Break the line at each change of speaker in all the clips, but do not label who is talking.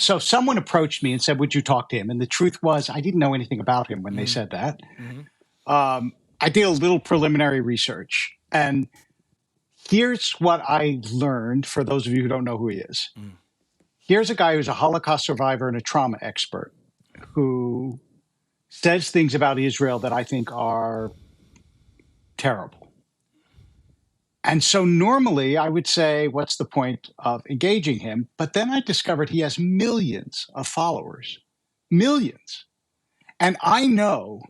so someone approached me and said, would you talk to him? And the truth was, I didn't know anything about him when they said that. I did a little preliminary research. And here's what I learned for those of you who don't know who he is. Here's a guy who's a Holocaust survivor and a trauma expert who says things about Israel that I think are terrible. And so normally I would say, what's the point of engaging him? But then I discovered he has millions of followers, millions. And I know,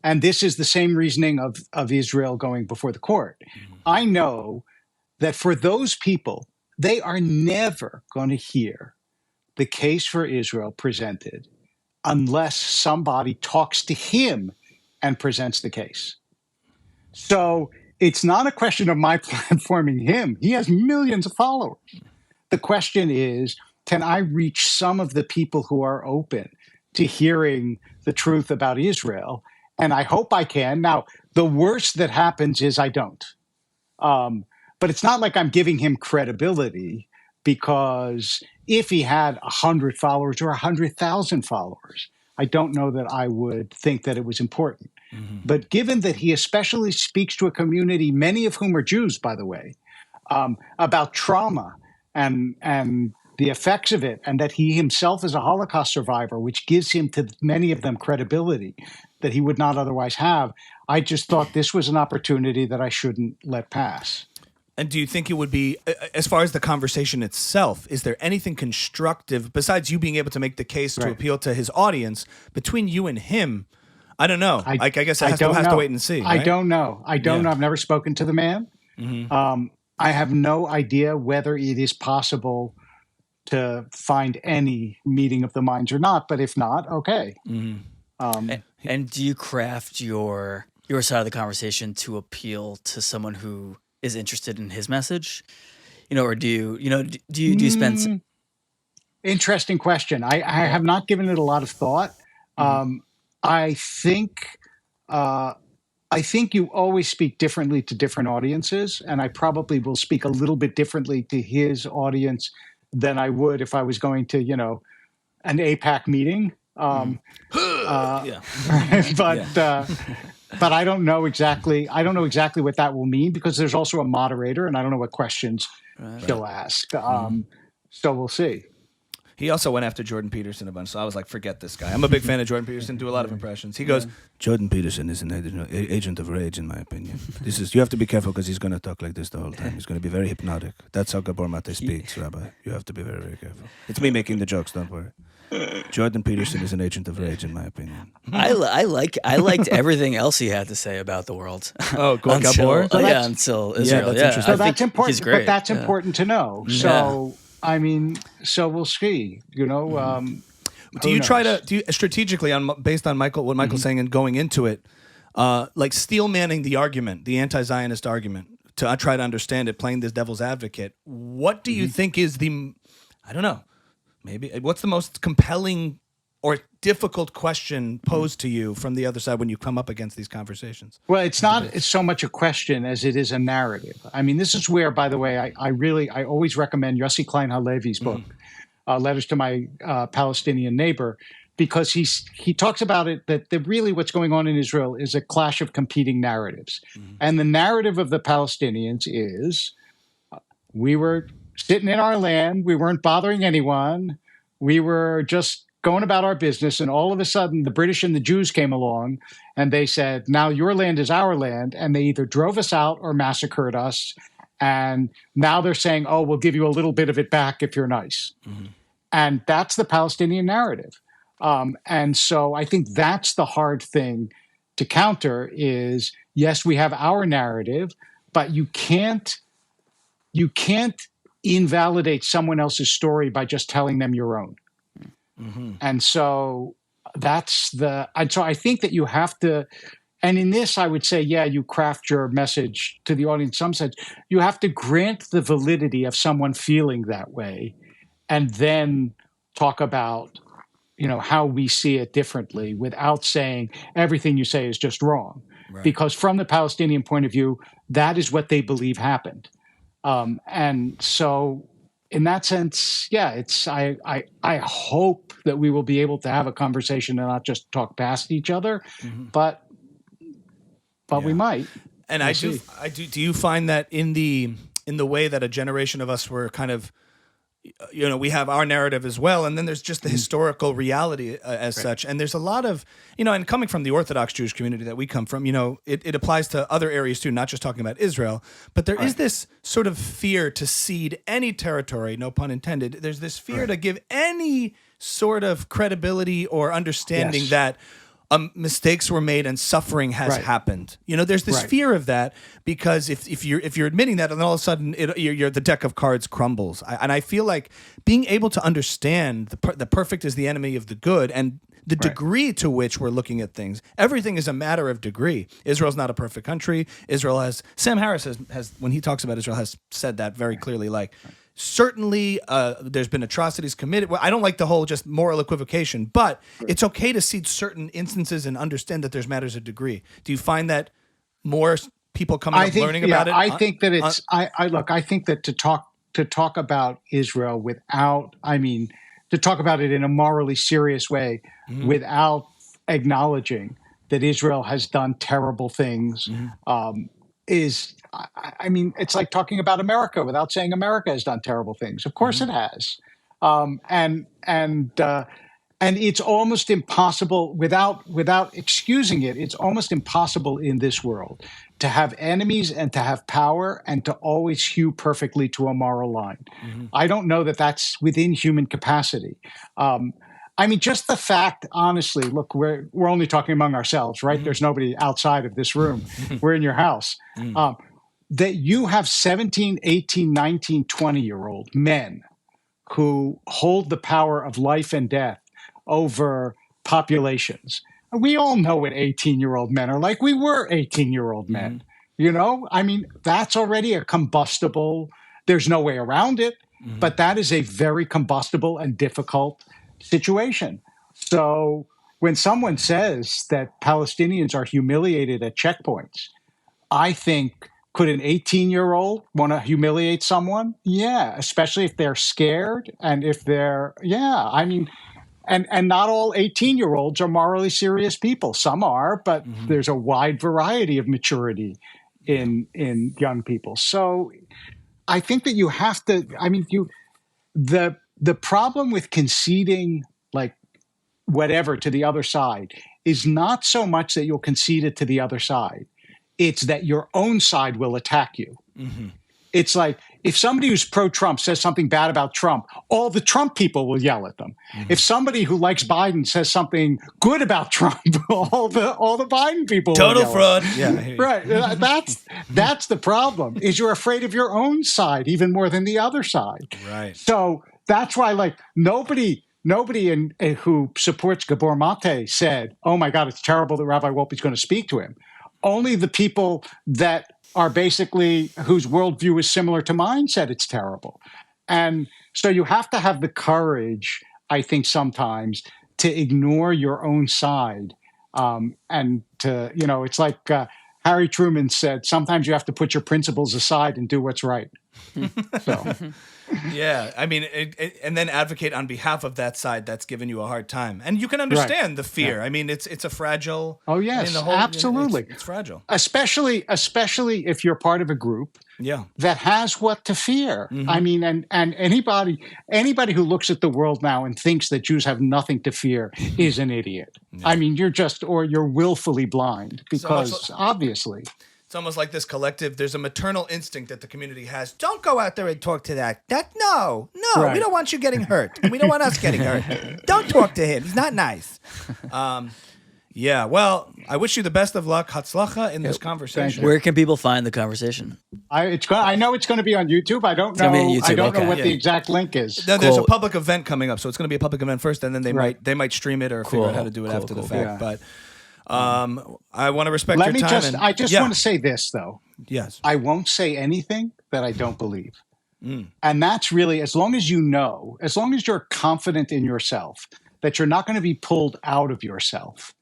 and this is the same reasoning of Israel going before the court, I know that for those people, they are never going to hear the case for Israel presented unless somebody talks to him and presents the case. So it's not a question of my platforming him. He has millions of followers. The question is, can I reach some of the people who are open to hearing the truth about Israel? And I hope I can. Now, the worst that happens is I don't. But it's not like I'm giving him credibility, because if he had 100 followers or 100,000 followers, I don't know that I would think that it was important. But given that he especially speaks to a community, many of whom are Jews, by the way, about trauma and the effects of it, and that he himself is a Holocaust survivor, which gives him to many of them credibility that he would not otherwise have, I just thought this was an opportunity that I shouldn't let pass.
And do you think it would be, as far as the conversation itself, is there anything constructive, besides you being able to make the case to appeal to his audience, between you and him? I don't know. I guess I have to wait and see. Right?
I don't know. I don't know. I've never spoken to the man. I have no idea whether it is possible to find any meeting of the minds or not. But if not, okay.
And do you craft your side of the conversation to appeal to someone who is interested in his message, or do you spend some...
Interesting question. I have not given it a lot of thought. I think you always speak differently to different audiences, and I probably will speak a little bit differently to his audience than I would if I was going to, an APAC meeting. But I don't know exactly. I don't know exactly what that will mean, because there's also a moderator, and I don't know what questions he'll ask. So we'll see.
He also went after Jordan Peterson a bunch, so I was like, forget this guy. I'm a big fan of Jordan Peterson, do a lot of impressions. He goes, Jordan Peterson is an agent of rage, in my opinion. You have to be careful, because he's going to talk like this the whole time. He's going to be very hypnotic. That's how Gabor Mate speaks, Rabbi. You have to be very, very careful. It's me making the jokes, don't worry. Jordan Peterson is an agent of rage, in my opinion.
I liked everything else he had to say about the world.
Oh, Gabor?
Until Israel.
That's interesting.
So that's important.
He's great.
But that's important to know. So so we'll see.
Do you try to strategically, based on what Michael's saying and going into it, like steel manning the argument, the anti-Zionist argument, to try to understand it, playing this devil's advocate? What do you think is I don't know. Maybe what's the most compelling or difficult question posed to you from the other side when you come up against these conversations?
Well, it's not so much a question as it is a narrative. I mean, this is where, by the way, I always recommend Yossi Klein Halevi's book, Letters to My Palestinian Neighbor, because he talks about it, that really what's going on in Israel is a clash of competing narratives. And the narrative of the Palestinians is, we were sitting in our land, we weren't bothering anyone, we were just going about our business, and all of a sudden the British and the Jews came along and they said, now your land is our land, and they either drove us out or massacred us, and now they're saying, oh, we'll give you a little bit of it back if you're nice. And that's the Palestinian narrative. And so I think that's the hard thing to counter is, yes, we have our narrative, but you can't invalidate someone else's story by just telling them your own. And so so I think that you have to, and in this I would say, you craft your message to the audience in some sense. You have to grant the validity of someone feeling that way, and then talk about, how we see it differently, without saying everything you say is just wrong. Right. Because from the Palestinian point of view, that is what they believe happened. And so in that sense, yeah, it's I hope that we will be able to have a conversation and not just talk past each other, but we might.
And I do. Do you find that in the way that a generation of us were kind of, we have our narrative as well, and then there's just the historical reality as such. And there's a lot of, and coming from the Orthodox Jewish community that we come from, it applies to other areas too, not just talking about Israel, but there is this sort of fear to cede any territory, no pun intended. There's this fear to give any sort of credibility or understanding that mistakes were made and suffering has happened. There's this fear of that, because if you're admitting that, and then all of a sudden the deck of cards crumbles. And I feel like being able to understand the perfect is the enemy of the good, and the degree to which we're looking at things. Everything is a matter of degree. Israel's not a perfect country. Sam Harris has when he talks about Israel, has said that very clearly. Like, certainly, there's been atrocities committed. Well, I don't like the whole just moral equivocation, but it's okay to see certain instances and understand that there's matters of degree. Do you find that more people coming up learning about it?
I think that it's. I think that to talk about Israel without, to talk about it in a morally serious way, without acknowledging that Israel has done terrible things, is. It's like talking about America without saying America has done terrible things. Of course it has. And it's almost impossible without excusing it. It's almost impossible in this world to have enemies and to have power and to always hew perfectly to a moral line. I don't know that that's within human capacity. Just the fact, honestly, look, we're only talking among ourselves, right? There's nobody outside of this room. We're in your house. That you have 17, 18, 19, 20-year-old men who hold the power of life and death over populations. We all know what 18-year-old men are like. We were 18-year-old men, that's already a combustible. There's no way around it, but that is a very combustible and difficult situation. So when someone says that Palestinians are humiliated at checkpoints, I think, could an 18-year-old want to humiliate someone? Yeah, especially if they're scared and if they're, and not all 18-year-olds are morally serious people. Some are, but there's a wide variety of maturity in young people. So I think that you have to, the problem with conceding like whatever to the other side is not so much that you'll concede it to the other side. It's that your own side will attack you. It's like if somebody who's pro-Trump says something bad about Trump, all the Trump people will yell at them. If somebody who likes Biden says something good about Trump, all the Biden people
total
will
fraud.
Right. That's the problem. Is you're afraid of your own side even more than the other side.
Right.
So that's why nobody who supports Gabor Mate said, "Oh my God, it's terrible that Rabbi Wolpe is going to speak to him." Only the people that are basically whose worldview is similar to mine said it's terrible. And so you have to have the courage, I think, sometimes to ignore your own side. And to, it's like Harry Truman said, sometimes you have to put your principles aside and do what's right. So.
Yeah, and then advocate on behalf of that side that's given you a hard time, and you can understand the fear.
Yeah.
It's a fragile.
Oh yes, absolutely.
It's fragile,
especially if you're part of a group. That has what to fear. And anybody who looks at the world now and thinks that Jews have nothing to fear is an idiot. Yeah. You're willfully blind because obviously.
It's almost like this collective, there's a maternal instinct that the community has. Don't go out there and talk to that. No, right. We don't want you getting hurt. And we don't want us getting hurt. Don't talk to him. He's not nice. Well, I wish you the best of luck, Hatzlacha, in this conversation.
Where can people find the conversation?
I know it's going to be on YouTube. I don't know what the exact link is.
No, there's a public event coming up, so it's going to be a public event first, and then they might stream it or figure out how to do it after the fact. Yeah. But I want to respect your time.
I just want to say this, though.
Yes.
I won't say anything that I don't believe. And that's really, as long as you're confident in yourself, that you're not going to be pulled out of yourself,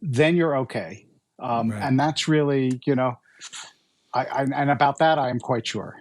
then you're okay. Right. And that's really, and about that, I am quite sure.